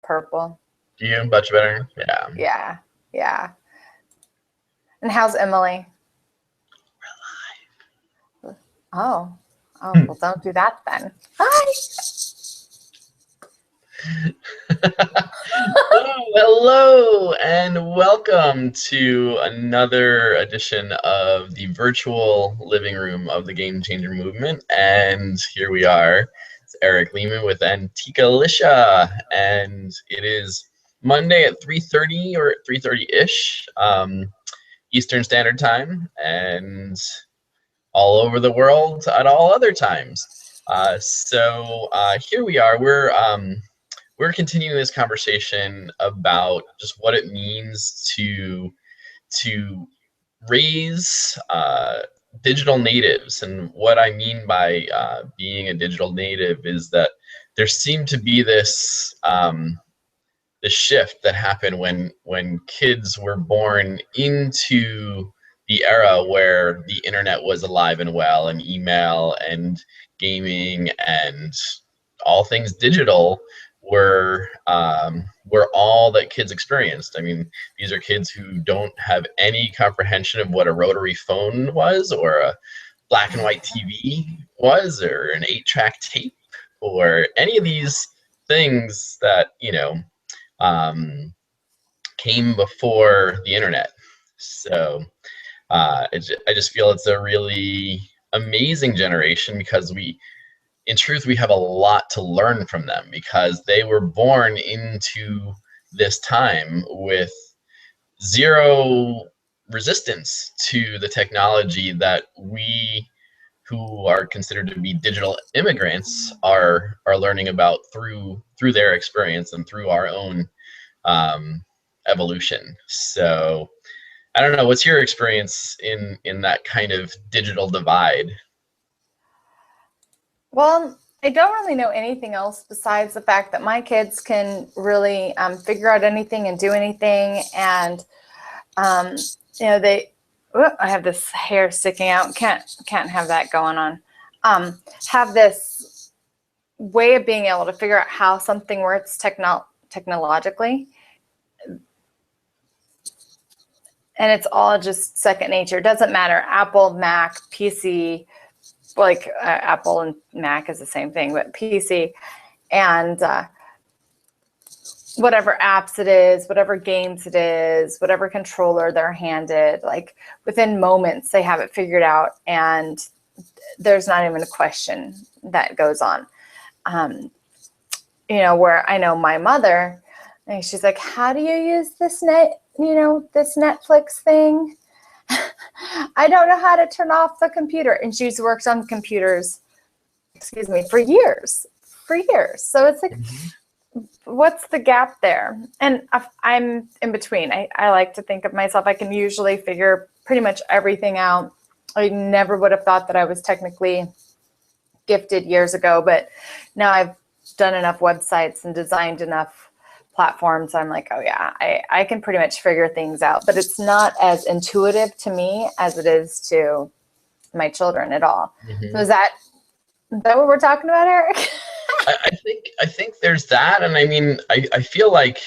purple. You much better? Yeah. Yeah. Yeah. And how's Emily? We're live. Oh. Oh, well, don't do that then. Hi. Hello, and welcome to another edition of the virtual living room of the Game Changer Movement. And here we are. It's Eric Lehman with Antika Lisha, and it is Monday at 3:30 or 3:30-ish Eastern Standard Time, and all over the world at all other times. So here we are. We're continuing this conversation about just what it means to raise digital natives. And what I mean by being a digital native is that there seemed to be this this shift that happened when kids were born into the era where the internet was alive and well, and email and gaming and all things digital were all that kids experienced. I mean, these are kids who don't have any comprehension of what a rotary phone was, or a black and white TV was, or an 8-track tape, or any of these things that, came before the internet. So I just feel it's a really amazing generation, because in truth, we have a lot to learn from them, because they were born into this time with zero resistance to the technology that we, who are considered to be digital immigrants, are learning about through their experience and through our own evolution. So I don't know, what's your experience in that kind of digital divide? Well, I don't really know anything else besides the fact that my kids can really figure out anything and do anything. And, I have this hair sticking out. Can't have that going on. Have this way of being able to figure out how something works technologically. And it's all just second nature. It doesn't matter. Apple, Mac, PC, like Apple and Mac is the same thing, but PC, and whatever apps it is, whatever games it is, whatever controller they're handed, like within moments they have it figured out, and there's not even a question that goes on. Where I know my mother, and she's like, how do you use this this Netflix thing? I don't know how to turn off the computer. And she's worked on computers, for years. So it's like, what's the gap there? And I'm in between. I like to think of myself, I can usually figure pretty much everything out. I never would have thought that I was technically gifted years ago, but now I've done enough websites and designed enough platforms, I'm like, oh yeah, I can pretty much figure things out. But it's not as intuitive to me as it is to my children at all. Mm-hmm. So is that what we're talking about, Eric? I think there's that, and I mean, I feel like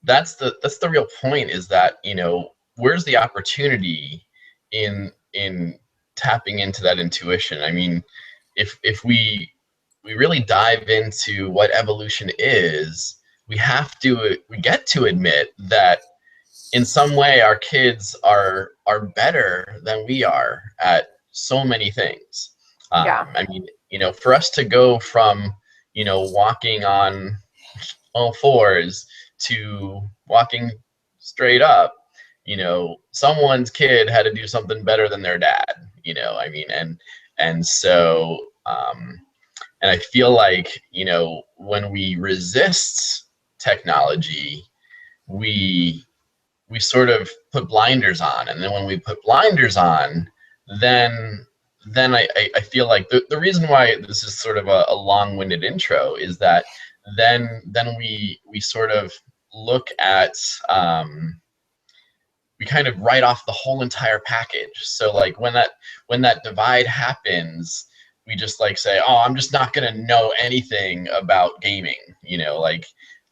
that's the real point, is that, where's the opportunity in tapping into that intuition? I mean, if we really dive into what evolution is, we get to admit that in some way our kids are better than we are at so many things. Yeah. I mean, for us to go from, walking on all fours to walking straight up, someone's kid had to do something better than their dad, I mean, and so, and I feel like, when we resist technology, we sort of put blinders on. And then when we put blinders on, then I feel like the reason why this is sort of a long-winded intro is that then we sort of look at, we kind of write off the whole entire package. So like when that divide happens, we just like say, oh, I'm just not going to know anything about gaming. You know, like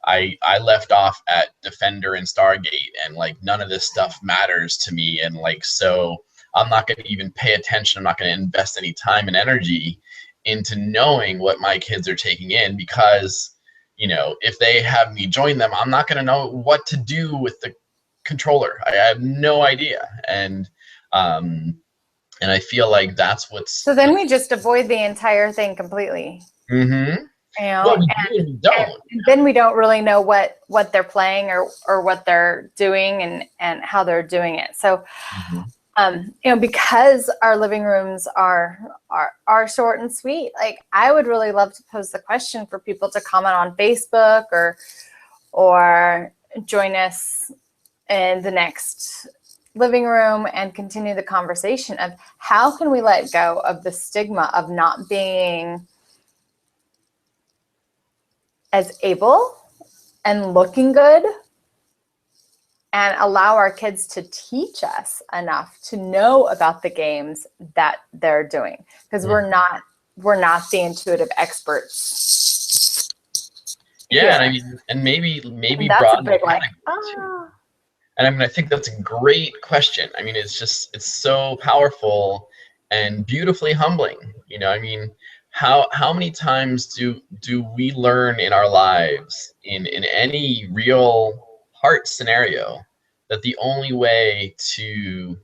I left off at Defender and Stargate, and like none of this stuff matters to me. And like, so I'm not going to even pay attention. I'm not going to invest any time and energy into knowing what my kids are taking in, because, you know, if they have me join them, I'm not going to know what to do with the controller. I have no idea. And I feel like that's what's. So then we just avoid the entire thing completely. Mm-hmm. You know, Well, we do and we don't. And then we don't really know what they're playing or what they're doing and how they're doing it. So, you know, because our living rooms are short and sweet, like I would really love to pose the question for people to comment on Facebook or join us in the next living room and continue the conversation of how can we let go of the stigma of not being as able and looking good, and allow our kids to teach us enough to know about the games that they're doing, because we're not the intuitive experts. Yeah, and I mean, and maybe that's broaden a big the like. category too. And I mean, I think that's a great question. I mean, it's so powerful and beautifully humbling. You know, I mean, how many times do we learn in our lives in any real heart scenario that the only way to,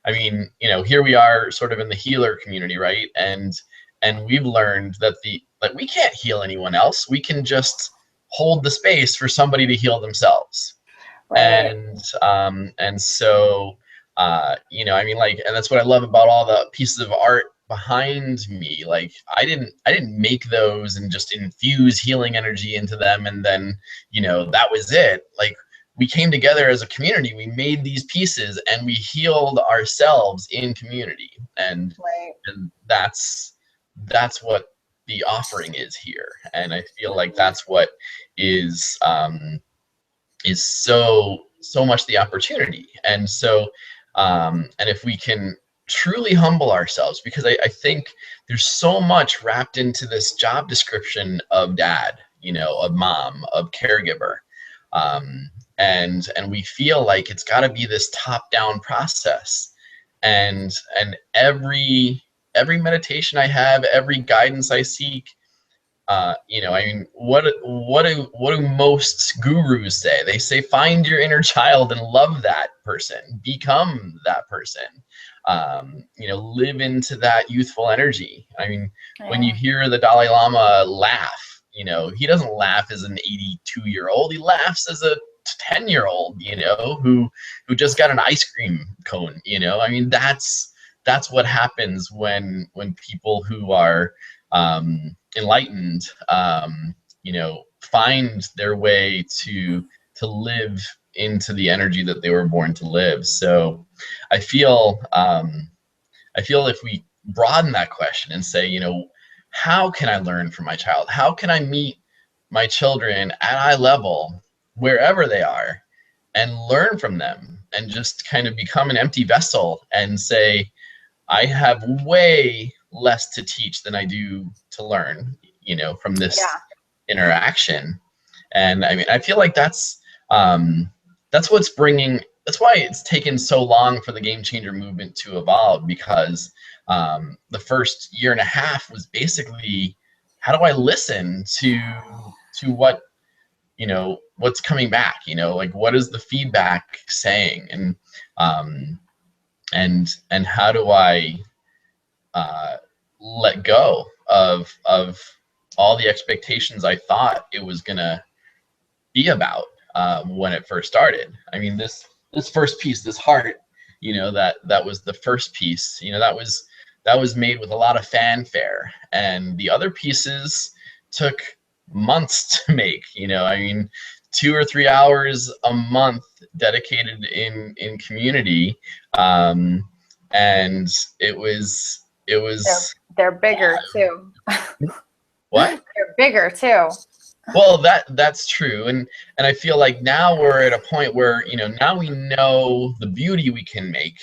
I mean, you know, here we are sort of in the healer community, right? And we've learned that we can't heal anyone else. We can just hold the space for somebody to heal themselves. Right. And so you know, I mean, like, and that's what I love about all the pieces of art behind me. Like I didn't make those and just infuse healing energy into them and then, you know, that was it. Like we came together as a community, we made these pieces and we healed ourselves in community. And that's what the offering is here. And I feel like that's what is so much the opportunity. And so and if we can truly humble ourselves, because I think there's so much wrapped into this job description of dad, you know, of mom, of caregiver, and we feel like it's got to be this top-down process. And every meditation I have, every guidance I seek, you know, I mean, what do most gurus say? They say, find your inner child and love that person, become that person, you know, live into that youthful energy. I mean, when you hear the Dalai Lama laugh, you know, he doesn't laugh as an 82-year-old, he laughs as a 10-year-old, you know, who just got an ice cream cone, you know. I mean, that's what happens when people who are enlightened, you know, find their way to live into the energy that they were born to live. So I feel if we broaden that question and say, you know, how can I learn from my child? How can I meet my children at eye level wherever they are and learn from them and just kind of become an empty vessel and say, I have way less to teach than I do to learn, you know, from this interaction. And I mean, I feel like that's what's bringing, that's why it's taken so long for the Game Changer movement to evolve, because the first year and a half was basically, how do I listen to what, you know, what's coming back, you know, like what is the feedback saying? And how do I let go of all the expectations I thought it was gonna be about when it first started. I mean, this first piece, this heart, you know, that was the first piece, you know, that was made with a lot of fanfare, and the other pieces took months to make, you know. I mean, 2 or 3 hours a month dedicated in community, and it was they're bigger too. What? They're bigger too. Well, that's true, and I feel like now we're at a point where, you know, now we know the beauty we can make,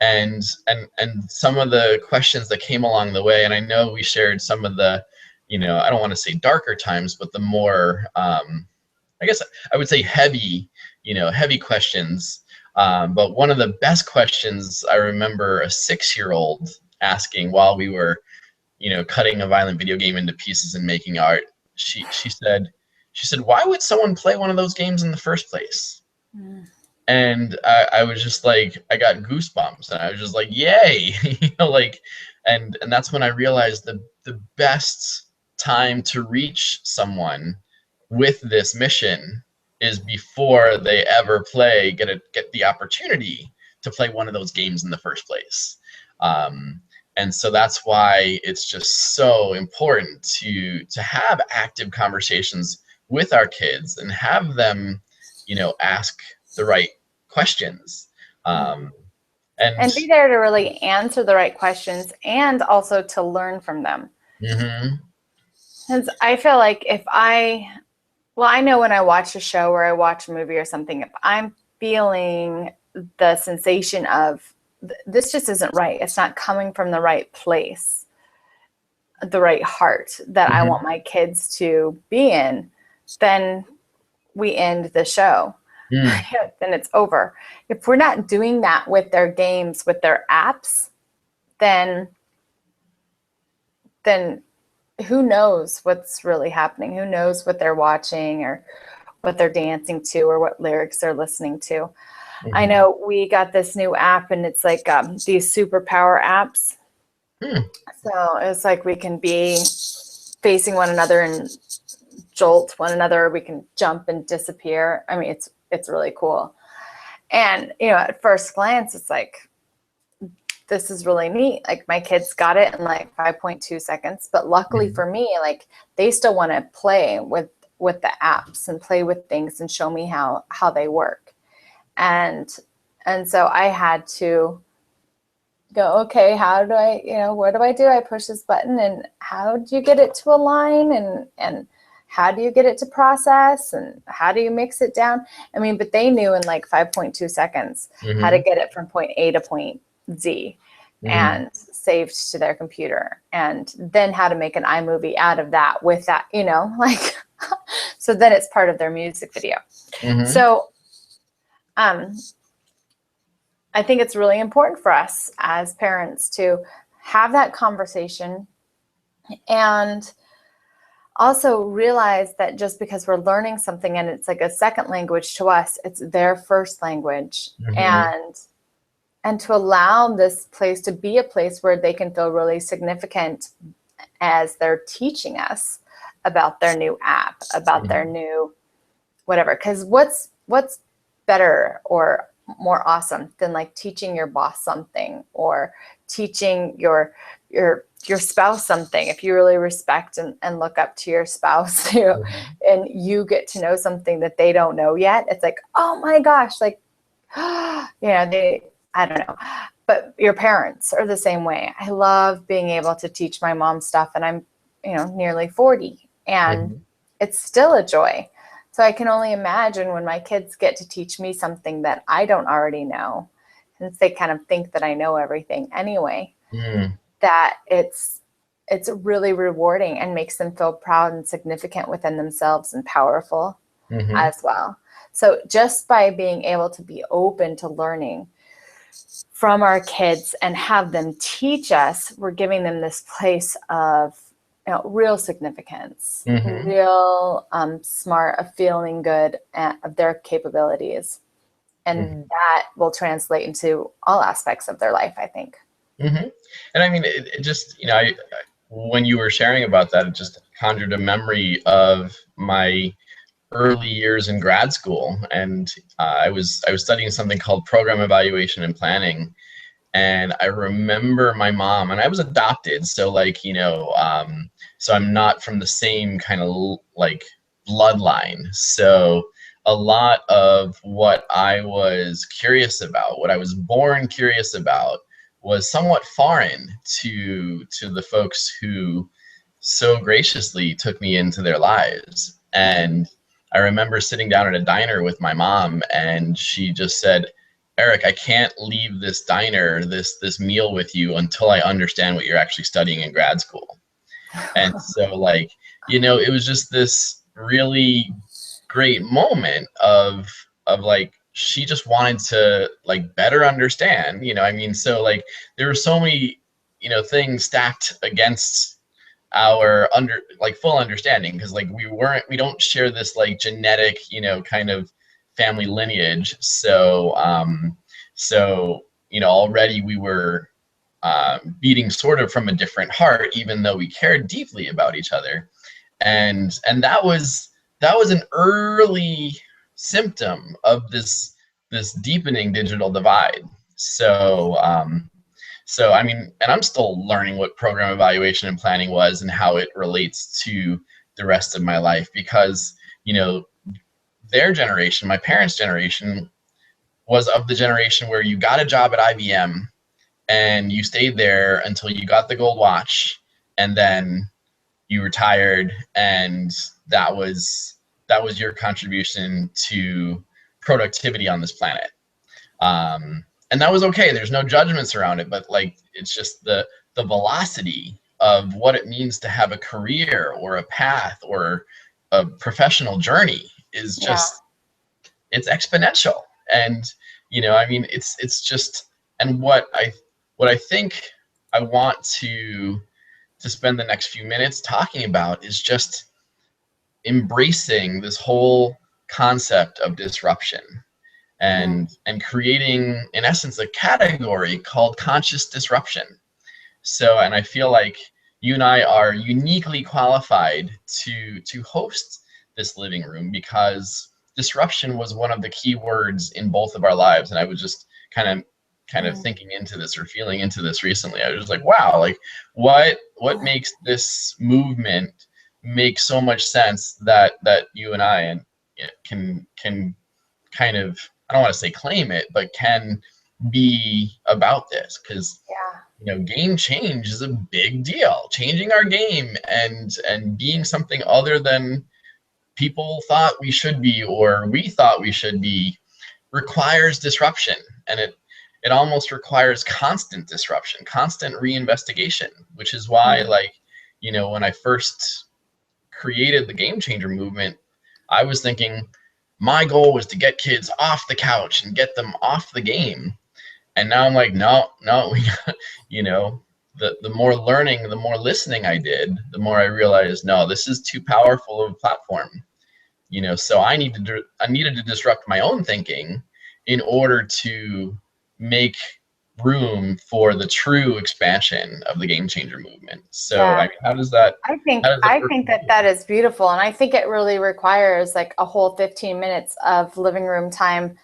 and some of the questions that came along the way, and I know we shared some of the, I don't want to say darker times, but the more, I guess I would say heavy, heavy questions. But one of the best questions I remember a 6-year-old asking while we were, cutting a violent video game into pieces and making art. She said, "Why would someone play one of those games in the first place?" Mm. And I was just like, I got goosebumps, and I was just like, "Yay!" And that's when I realized the best time to reach someone with this mission is before they ever get the opportunity to play one of those games in the first place. And so that's why it's just so important to have active conversations with our kids and have them, ask the right questions. And be there to really answer the right questions and also to learn from them. Mm-hmm. Because I feel like I know when I watch a show or I watch a movie or something, if I'm feeling the sensation of this just isn't right, it's not coming from the right place, the right heart that I want my kids to be in, then we end the show. Then it's over. If we're not doing that with their games, with their apps, then who knows what's really happening? Who knows what they're watching or what they're dancing to or what lyrics they're listening to? I know we got this new app, and it's like these superpower apps. So it's like we can be facing one another and jolt one another. We can jump and disappear. I mean, it's really cool. And, at first glance, it's like, this is really neat. Like, my kids got it in like 5.2 seconds. But luckily for me, like, they still want to play with the apps and play with things and show me how they work. And so I had to go, okay, how do I, what do I do? I push this button, and how do you get it to align, and how do you get it to process, and how do you mix it down? I mean, but they knew in like 5.2 seconds how to get it from point A to point Z and saved to their computer, and then how to make an iMovie out of that with that, like, so then it's part of their music video. So, I think it's really important for us as parents to have that conversation and also realize that just because we're learning something and it's like a second language to us, it's their first language. And to allow this place to be a place where they can feel really significant as they're teaching us about their new app, about their new whatever. Because what's better or more awesome than like teaching your boss something or teaching your spouse something? If you really respect and look up to your spouse and you get to know something that they don't know yet, it's like, oh my gosh, like, I don't know, but your parents are the same way. I love being able to teach my mom stuff, and I'm, nearly 40, and it's still a joy. So I can only imagine when my kids get to teach me something that I don't already know, since they kind of think that I know everything anyway, that it's really rewarding and makes them feel proud and significant within themselves and powerful as well. So just by being able to be open to learning from our kids and have them teach us, we're giving them this place of real significance, real smart, of feeling good of their capabilities. And that will translate into all aspects of their life, I think. And I mean, it just, when you were sharing about that, it just conjured a memory of my early years in grad school. And I was studying something called program evaluation and planning. And I remember my mom, and I was adopted. So like, so I'm not from the same kind of like bloodline. So a lot of what I was curious about, what I was born curious about, was somewhat foreign to the folks who so graciously took me into their lives. And I remember sitting down at a diner with my mom, and she just said, Eric, I can't leave this diner, this meal with you until I understand what you're actually studying in grad school. And so like, it was just this really great moment of like, she just wanted to like better understand, I mean, so like there were so many, things stacked against our full understanding, because like we don't share this like genetic, kind of family lineage. So already we were beating sort of from a different heart, even though we cared deeply about each other. And that was an early symptom of this deepening digital divide. So I mean, and I'm still learning what program evaluation and planning was and how it relates to the rest of my life, because their generation, my parents' generation, was of the generation where you got a job at IBM and you stayed there until you got the gold watch, and then you retired, and that was your contribution to productivity on this planet. And that was okay. There's no judgments around it, but like, it's just the velocity of what it means to have a career or a path or a professional journey is just, it's exponential. And, I mean, it's just, and what I think I want to spend the next few minutes talking about is just embracing this whole concept of disruption, and creating, in essence, a category called conscious disruption. So, and I feel like you and I are uniquely qualified to host this living room, because disruption was one of the key words in both of our lives. And I was just kind of thinking into this, or feeling into this recently. I was just like, wow, like what makes this movement make so much sense that you and I can kind of, I don't want to say claim it, but can be about this. Because game change is a big deal. Changing our game and being something other than people thought we should be, or we thought we should be, requires disruption. And it almost requires constant disruption, constant reinvestigation, which is why, like, when I first created the Game Changer movement, I was thinking my goal was to get kids off the couch and get them off the game. And now I'm like, no, we got, the more learning, the more listening I did, the more I realized, no, this is too powerful of a platform. So I needed to disrupt my own thinking in order to make room for the true expansion of the Game Changer movement. So I mean, how does that? I think that is beautiful, and I think it really requires like a whole 15 minutes of living room time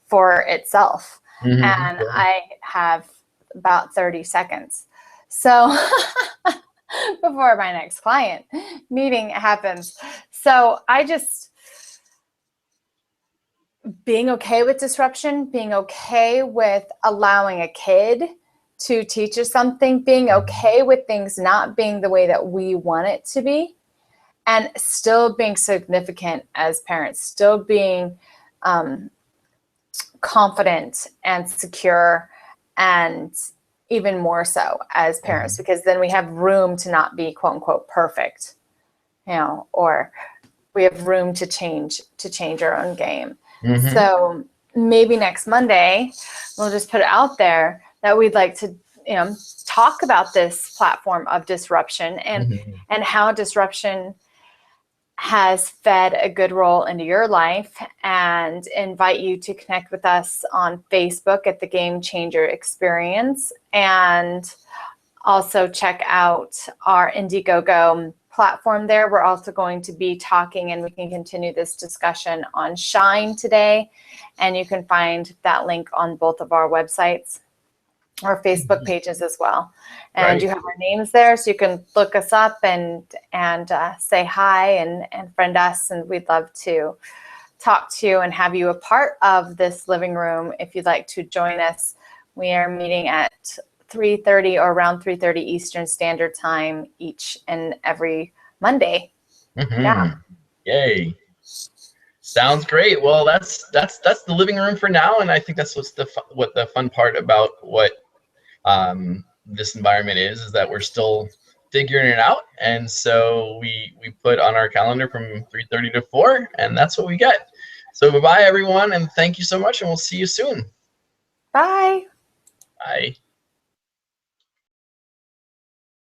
for itself. And I have about 30 seconds. So before my next client meeting happens. So I just, being okay with disruption, being okay with allowing a kid to teach us something, being okay with things not being the way that we want it to be, and still being significant as parents, still being confident and secure, and even more so as parents, because then we have room to not be quote unquote perfect, or we have room to change our own game. So maybe next Monday, we'll just put it out there that we'd like to, talk about this platform of disruption and how disruption has fed a good role into your life, and invite you to connect with us on Facebook at the Game Changer Experience, and also check out our Indiegogo platform there. We're also going to be talking, and we can continue this discussion on Shine today, and you can find that link on both of our websites or Facebook pages as well. And you have our names there, so you can look us up and say hi and friend us, and we'd love to talk to you and have you a part of this living room. If you'd like to join us, we are meeting at 3:30 or around 3:30 Eastern Standard Time each and every Monday. Yay. Sounds great. Well, that's the living room for now, and I think that's what the fun part about what this environment is that we're still figuring it out. And so we put on our calendar from 3:30 to 4, and that's what we get. So bye-bye, everyone, and thank you so much, and we'll see you soon. Bye. Bye.